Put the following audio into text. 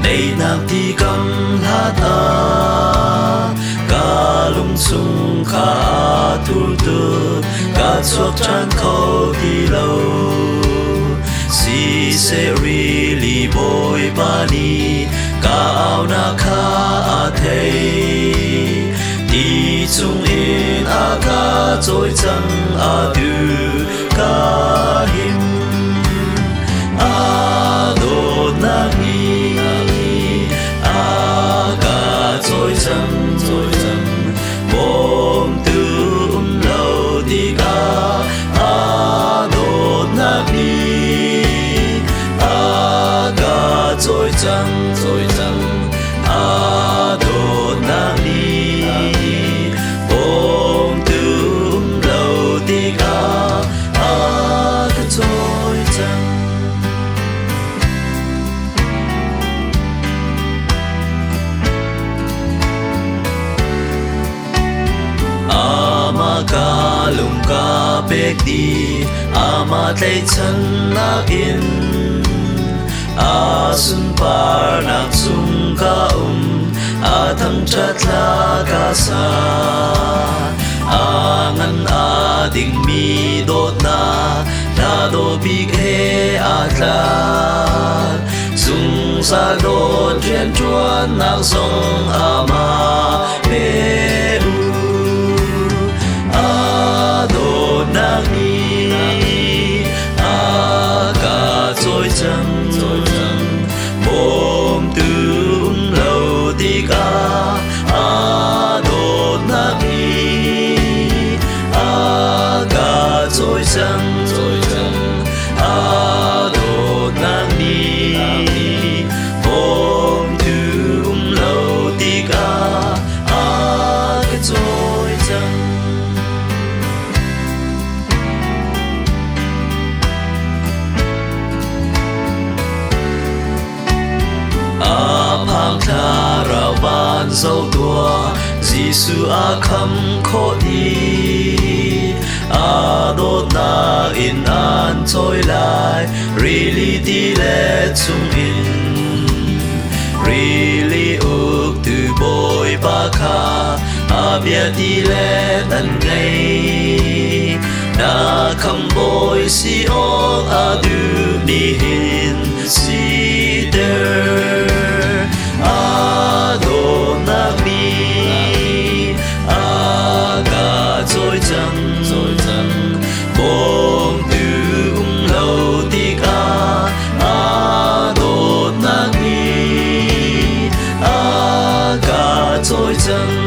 nay nam ti kam hát ca lung sung ca tur tu ca chuak chan khâu ti lâu si se ri li boy bani ca ao na kha a thei ti chung in a ca trôi chẳng a du ca him a do na ni a ca trôi chẳng bom tu lâu đi ca a do na ni a ca trôi chẳng a do na ni bom tu lâu đi ca a ca trôi chẳng ama ka lung ka pek di ama tlai chan na in a sun par nak sung ka a thang chat la ka sa a ngan a ding mi dot na la do big he a tla sung sa do chen chuan nak song ama pe na ni a ca trôi chẳng bom tu lâu đi ca a do na ni a ca trôi chẳng a do na ni bom tu lâu đi ca a ca trôi chẳng phang tha rao ban dâu tua Giêsu a kham kho đi a đốt na in an trôi lại really đi lệ chung in really uk từ bồi ba kha a bia đi lệ ân ngay na kham bồi si o a du ni hin si der a do na ni a ca trôi chẳng bom tu lâu đi ca a do na ni a ca trôi chẳng